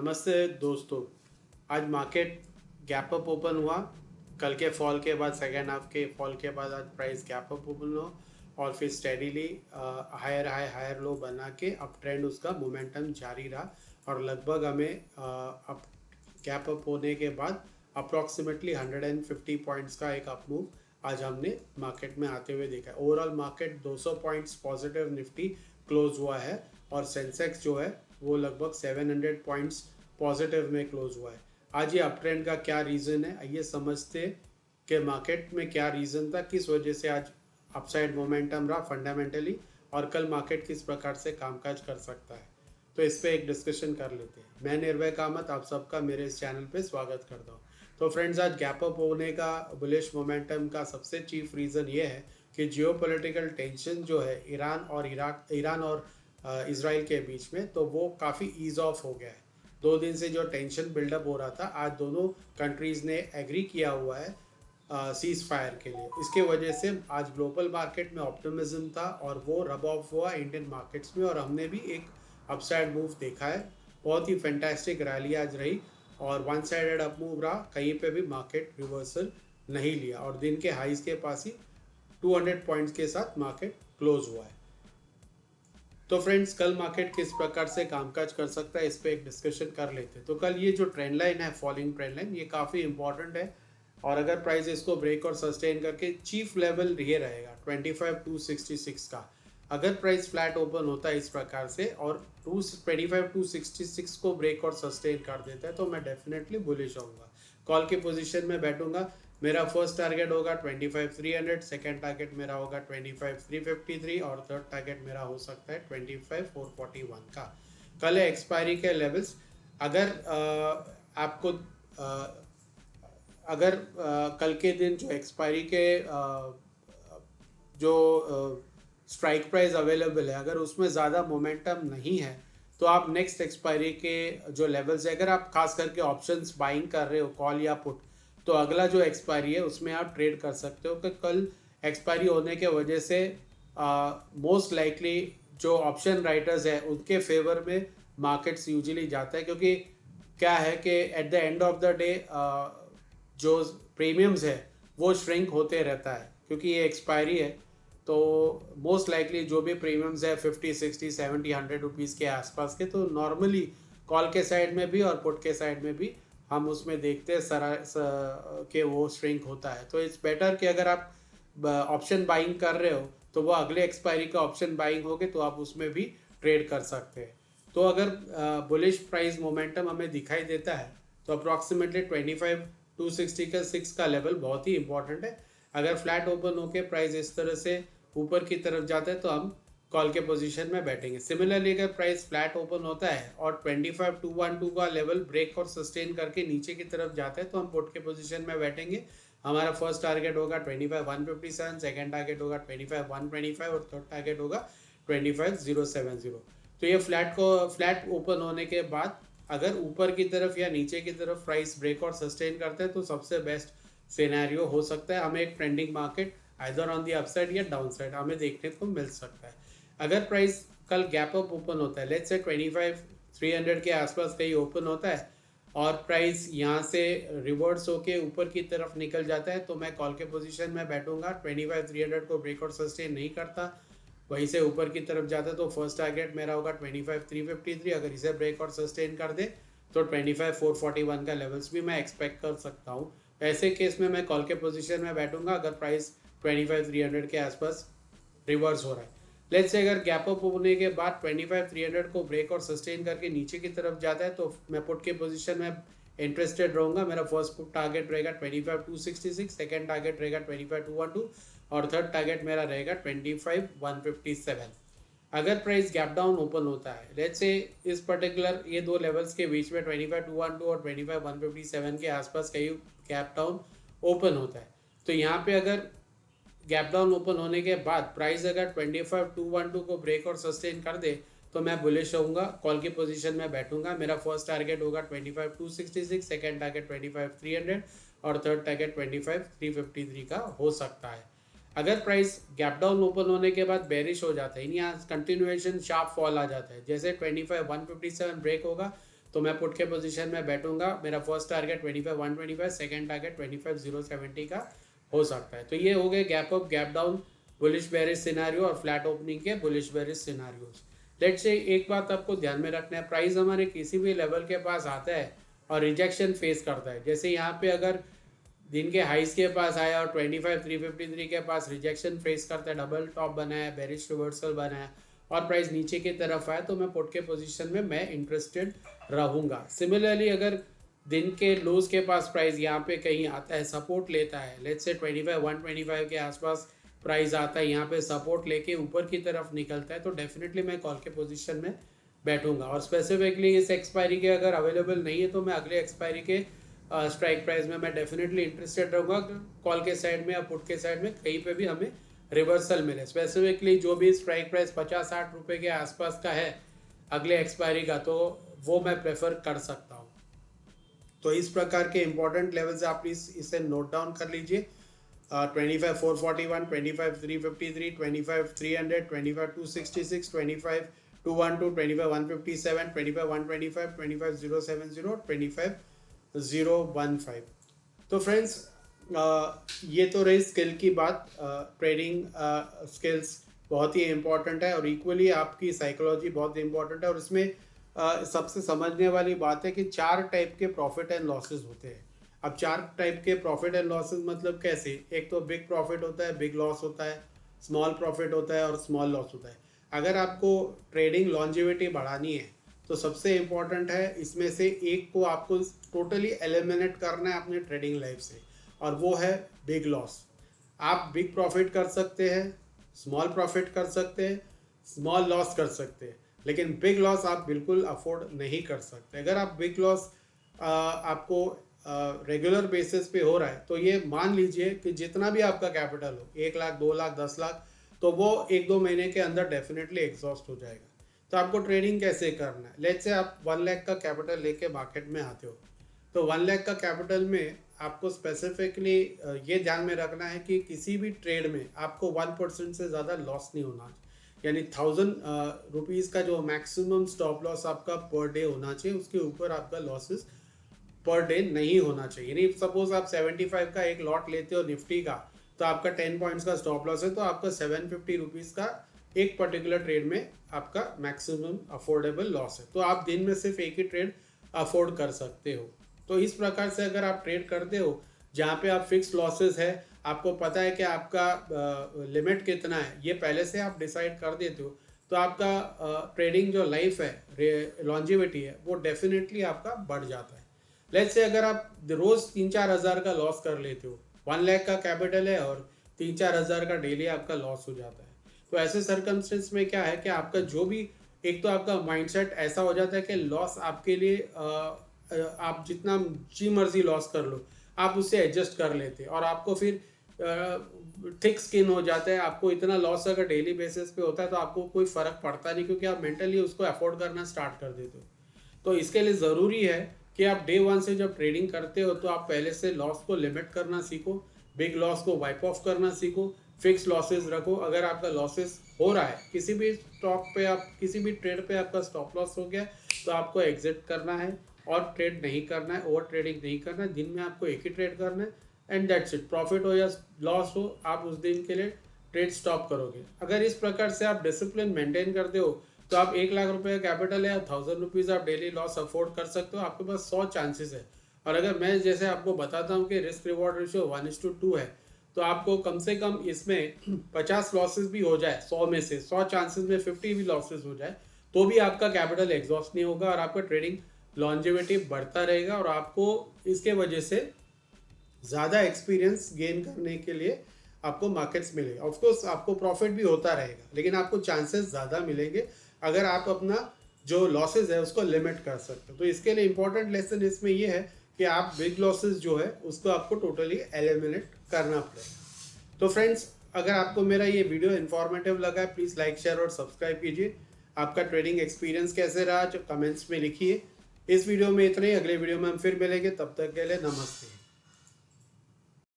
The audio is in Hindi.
नमस्ते दोस्तों। आज मार्केट गैप अप ओपन हुआ। कल के फॉल के बाद सेकेंड हाफ के फॉल के बाद आज प्राइस गैप अप ओपन हुआ और फिर steadily higher high higher low बना के अप ट्रेंड उसका मोमेंटम जारी रहा और लगभग हमें अप गैप अप होने के बाद अप्रॉक्सीमेटली 150 पॉइंट्स का एक अप मूव आज हमने मार्केट में आते हुए देखा है। Overall market 200 points positive Nifty close हुआ है और सेंसेक्स जो है वो लगभग 700 पॉइंट्स पॉजिटिव में क्लोज हुआ है। आज ये अप ट्रेंड का क्या रीज़न है, आइए समझते कि मार्केट में क्या रीज़न था, किस वजह से आज अपसाइड मोमेंटम रहा फंडामेंटली और कल मार्केट किस प्रकार से कामकाज कर सकता है। तो इस पे एक डिस्कशन कर लेते हैं। मैं निर्भय कामत आप सबका मेरे इस चैनल पे स्वागत करता हूँ। तो फ्रेंड्स, आज गैप अप होने का बुलिश मोमेंटम का सबसे चीफ रीज़न ये है कि जियोपॉलिटिकल टेंशन जो है ईरान और इसराइल के बीच में, तो वो काफ़ी ईज ऑफ हो गया है। 2 दिन से जो टेंशन बिल्डअप हो रहा था, आज दोनों कंट्रीज़ ने एग्री किया हुआ है सीज फायर के लिए। इसके वजह से आज ग्लोबल मार्केट में ऑप्टिमिज्म था और वो रब ऑफ हुआ इंडियन मार्केट्स में और हमने भी एक अपसाइड मूव देखा है। बहुत ही फैंटास्टिक रैली आज रही और वन साइडेड अप मूव रहा, कहीं पे भी मार्केट रिवर्सल नहीं लिया और दिन के हाइज के पास ही 200 पॉइंट्स के साथ मार्केट क्लोज हुआ है। तो फ्रेंड्स, कल मार्केट किस प्रकार से कामकाज कर सकता है, इस पे एक डिस्कशन कर लेते हैं। तो कल ये जो ट्रेंड लाइन है, फॉलिंग ट्रेंड लाइन, ये काफ़ी इंपॉर्टेंट है और अगर प्राइस इसको ब्रेक और सस्टेन करके चीफ लेवल ये रहेगा 25,266 का। अगर प्राइस फ्लैट ओपन होता है इस प्रकार से और 25,266 को ब्रेक और सस्टेन कर देता है तो मैं डेफिनेटली बुलिश होऊंगा। कॉल की पोजीशन में बैठूंगा। मेरा फर्स्ट टारगेट होगा 25,300, सेकेंड टारगेट मेरा होगा 25,353 और थर्ड टारगेट मेरा हो सकता है 25,441 का। कल है एक्सपायरी के लेवल्स। अगर आपको अगर कल के दिन जो एक्सपायरी के जो स्ट्राइक प्राइस अवेलेबल है, अगर उसमें ज़्यादा मोमेंटम नहीं है तो आप नेक्स्ट एक्सपायरी के जो लेवल्स है, अगर आप खास करके ऑप्शंस बाइंग कर रहे हो कॉल या पुट, तो अगला जो एक्सपायरी है उसमें आप ट्रेड कर सकते हो कि कल एक्सपायरी होने के वजह से मोस्ट लाइकली जो ऑप्शन राइटर्स है उनके फेवर में मार्केट्स यूजुअली जाता है, क्योंकि क्या है कि at the end of the day जो प्रीमियम्स है वो श्रिंक होते रहता है क्योंकि ये एक्सपायरी है। तो मोस्ट लाइकली जो भी प्रीमियम्स है 50, 60, 70, 100 रुपीज़ के आसपास के, तो नॉर्मली कॉल के साइड में भी और पुट के साइड में भी हम उसमें देखते हैं कि वो श्रिंक होता है। तो इट्स बेटर कि अगर आप ऑप्शन बाइंग कर रहे हो तो वो अगले एक्सपायरी का ऑप्शन बाइंग होगे तो आप उसमें भी ट्रेड कर सकते हैं। तो अगर बुलिश प्राइस मोमेंटम हमें दिखाई देता है तो अप्रॉक्सीमेटली 25,260 का 6 का लेवल बहुत ही इंपॉर्टेंट है। अगर फ्लैट ओपन होके प्राइस इस तरह से ऊपर की तरफ जाता है तो हम कॉल के पोजीशन में बैठेंगे। सिमिलरली अगर प्राइस फ्लैट ओपन होता है और 25,212 का लेवल ब्रेक और सस्टेन करके नीचे की तरफ जाता है तो हम पुट के पोजीशन में बैठेंगे। हमारा फर्स्ट टारगेट होगा 25,157, सेकेंड टारगेट होगा 25,125 और थर्ड टारगेट होगा 25,070। तो ये फ्लैट ओपन होने के बाद अगर ऊपर की तरफ या नीचे की तरफ प्राइस ब्रेक और सस्टेन करते हैं तो सबसे बेस्ट सिनेरियो हो सकता है हमें एक trending market either on the upside या डाउन साइड हमें देखने को मिल सकता है। अगर प्राइस कल गैप अप ओपन होता है, लेट्स से 25,300 के आसपास कहीं ओपन होता है और प्राइस यहाँ से रिवर्स होके ऊपर की तरफ निकल जाता है तो मैं कॉल के पोजीशन में बैठूंगा। 25,300 को ब्रेक और सस्टेन नहीं करता, वहीं से ऊपर की तरफ जाता है तो फर्स्ट टारगेट मेरा होगा 25,353। अगर इसे ब्रेक और सस्टेन कर दे तो 25,441 का लेवल्स भी मैं एक्सपेक्ट कर सकता हूँ। ऐसे केस में मैं कॉल के पोजीशन में बैठूंगा अगर प्राइस 25,300 के आसपास रिवर्स हो रहा है। लेट्स से अगर गैप अप होने के बाद 25,300 को ब्रेक और सस्टेन करके नीचे की तरफ जाता है तो मैं पुट के पोजीशन में इंटरेस्टेड रहूंगा। मेरा फर्स्ट पुट टारगेट रहेगा 25,266, सेकेंड टारगेट रहेगा 25,212 और थर्ड टारगेट मेरा रहेगा 25,157। अगर प्राइस गैप डाउन ओपन होता है, लेट्स से इस पर्टिकुलर ये दो लेवल्स के बीच में 25,212 और 25,157 के आसपास कहीं गैप डाउन ओपन होता है, तो यहाँ पे अगर गैप डाउन ओपन होने के बाद प्राइस अगर 25,212 को ब्रेक और सस्टेन कर दे तो मैं बुलिश होऊंगा, कॉल की पोजीशन में बैठूंगा। मेरा फर्स्ट टारगेट होगा 25,266, सेकेंड टारगेट 25,300 और थर्ड टारगेट 25,353 का हो सकता है। अगर प्राइस गैप डाउन ओपन होने के बाद बेरिश हो जाता है, यहाँ कंटिन्यूएशन शार्प फॉल आ जाता है, जैसे 25,157 ब्रेक होगा तो मैं पुट के पोजीशन में बैठूंगा। मेरा फर्स्ट टारगेट 25,125, सेकंड टारगेट 25,070 का हो सकता है। तो ये हो गए gap up, gap down, bullish bearish scenario और फ्लैट ओपनिंग के bullish bearish scenarios. Let's say एक बात आपको ध्यान में रखना है, प्राइस हमारे किसी भी लेवल के पास आता है और रिजेक्शन फेस करता है। जैसे यहाँ पे अगर दिन के हाइस के पास आया और 25,353 के पास रिजेक्शन फेस करता है, डबल टॉप बनाया, बेरिश रिवर्सल बनाया और प्राइस नीचे की तरफ आया, तो मैं पुट के पोजीशन में मैं इंटरेस्टेड रहूँगा। सिमिलरली अगर दिन के लोज के पास प्राइस यहाँ पे कहीं आता है, सपोर्ट लेता है, लेट्स से 25,125 के आसपास प्राइस आता है, यहाँ पे सपोर्ट लेके ऊपर की तरफ निकलता है, तो डेफिनेटली मैं कॉल के पोजीशन में बैठूंगा। और स्पेसिफिकली इस एक्सपायरी के अगर अवेलेबल नहीं है तो मैं अगले एक्सपायरी के स्ट्राइक प्राइस में मैं डेफिनेटली इंटरेस्टेड रहूँगा। कॉल के साइड में या पुट के साइड में कहीं पे भी हमें रिवर्सल मिले, स्पेसिफिकली जो भी स्ट्राइक प्राइस 50-60 रुपये के आसपास का है अगले एक्सपायरी का, तो वो मैं प्रेफर कर सकता हूँ। तो इस प्रकार के इंपॉर्टेंट लेवल्स आप इसे नोट डाउन कर लीजिए। 25,441, 25,353, 25,300, 25,266, 25,212, 25,157, 25,125, 25,070, 25,015। तो फ्रेंड्स ये तो रही स्किल की बात। ट्रेडिंग स्किल्स बहुत ही इम्पोर्टेंट है और इक्वली आपकी साइकोलॉजी बहुत इम्पोर्टेंट है। और इसमें सबसे समझने वाली बात है कि 4 टाइप के प्रॉफिट एंड लॉसेस होते हैं। अब 4 टाइप के प्रॉफिट एंड लॉसेस मतलब कैसे? एक तो बिग प्रॉफिट होता है, बिग लॉस होता है, स्मॉल प्रॉफिट होता है और स्मॉल लॉस होता है। अगर आपको ट्रेडिंग लॉन्जिविटी बढ़ानी है तो सबसे इम्पॉर्टेंट है इसमें से एक को आपको टोटली एलिमिनेट करना है अपने ट्रेडिंग लाइफ से, और वो है बिग लॉस। आप बिग प्रॉफिट कर सकते हैं, स्मॉल प्रॉफिट कर सकते हैं, स्मॉल लॉस कर सकते हैं, लेकिन बिग लॉस आप बिल्कुल अफोर्ड नहीं कर सकते। अगर आप बिग लॉस आपको रेगुलर बेसिस पे हो रहा है तो ये मान लीजिए कि जितना भी आपका कैपिटल हो, 1 लाख, 2 लाख, 10 लाख, तो वो 1-2 महीने के अंदर डेफिनेटली एग्जॉस्ट हो जाएगा। तो आपको ट्रेडिंग कैसे करना है? लेट्स से आप 1 लाख का कैपिटल लेके मार्केट में आते हो, तो 1 लाख का कैपिटल में आपको स्पेसिफिकली ये ध्यान में रखना है कि किसी भी ट्रेड में आपको 1% से ज़्यादा लॉस नहीं होना, यानी 1000 रुपीज़ का जो मैक्सिमम स्टॉप लॉस आपका पर डे होना चाहिए, उसके ऊपर आपका लॉसेस पर डे नहीं होना चाहिए। यानी सपोज आप 75 का एक लॉट लेते हो निफ्टी का, तो आपका 10 पॉइंट्स का स्टॉप लॉस है, तो आपका 750 रुपीज़ का एक पर्टिकुलर ट्रेड में आपका मैक्सिमम अफोर्डेबल लॉस है। तो आप दिन में सिर्फ एक ही ट्रेड अफोर्ड कर सकते हो। तो इस प्रकार से अगर आप ट्रेड करते हो जहाँ पे आप फिक्स लॉसेस है, आपको पता है कि आपका लिमिट कितना है, ये पहले से आप डिसाइड कर देते हो, तो आपका ट्रेडिंग जो लाइफ है, लॉन्जिविटी है, वो डेफिनेटली आपका बढ़ जाता है। लेट्स से अगर आप रोज 3-4 हज़ार का लॉस कर लेते हो, 1 लाख का कैपिटल है और 3-4 हज़ार का डेली आपका लॉस हो जाता है, तो ऐसे सर्कमस्टेंस में क्या है कि आपका जो भी, एक तो आपका माइंडसेट ऐसा हो जाता है कि लॉस आपके लिए आप जितना जी मर्जी लॉस कर लो, आप उससे एडजस्ट कर लेते और आपको फिर थिक स्किन हो जाता है। आपको इतना लॉस अगर डेली बेसिस पे होता है तो आपको कोई फ़र्क पड़ता नहीं, क्योंकि आप मेंटली उसको अफोर्ड करना स्टार्ट कर देते हो। तो इसके लिए ज़रूरी है कि आप डे 1 से जब ट्रेडिंग करते हो तो आप पहले से लॉस को लिमिट करना सीखो, बिग लॉस को वाइप ऑफ करना सीखो, फिक्स लॉसेस रखो। अगर आपका लॉसेस हो रहा है किसी भी स्टॉक पे, आप किसी भी ट्रेड पे आपका स्टॉप लॉस हो गया, तो आपको एग्जिट करना है और ट्रेड नहीं करना है, ओवर ट्रेडिंग नहीं करना है। दिन में आपको एक ही ट्रेड करना है एंड दैट्स इट। प्रॉफिट हो या लॉस हो, आप उस दिन के लिए ट्रेड स्टॉप करोगे। अगर इस प्रकार से आप डिसिप्लिन मेंटेन करते हो तो आप 1 लाख रुपए का कैपिटल है, 1000 रुपीज़ आप डेली लॉस अफोर्ड कर सकते हो। आपके पास 100 चांसेस है। और अगर मैं जैसे आपको बताता हूँ कि रिस्क रिवॉर्ड रेशियो 1:2 है, तो आपको कम से कम इसमें 50 लॉसेस भी हो जाए, 100 में से 100 चांसेस में 50 भी लॉसेस हो जाए, तो भी आपका कैपिटल एग्जॉस्ट नहीं होगा और आपका ट्रेडिंग लॉन्जिविटी बढ़ता रहेगा और आपको इसके वजह से ज़्यादा एक्सपीरियंस गेन करने के लिए आपको मार्केट्स मिलेगा। ऑफकोर्स आपको प्रॉफिट भी होता रहेगा, लेकिन आपको चांसेस ज़्यादा मिलेंगे अगर आप अपना जो लॉसेस है उसको लिमिट कर सकते हो। तो इसके लिए इंपॉर्टेंट लेसन इसमें ये है कि आप बिग लॉसेस जो है उसको आपको टोटली एलिमिनेट करना पड़ेगा। तो फ्रेंड्स, अगर आपको मेरा ये वीडियो इन्फॉर्मेटिव लगा है, प्लीज़ लाइक, शेयर और सब्सक्राइब कीजिए। आपका ट्रेडिंग एक्सपीरियंस कैसे रहा जो कमेंट्स में लिखिए। इस वीडियो में इतना ही, अगले वीडियो में हम फिर मिलेंगे, तब तक के लिए नमस्ते।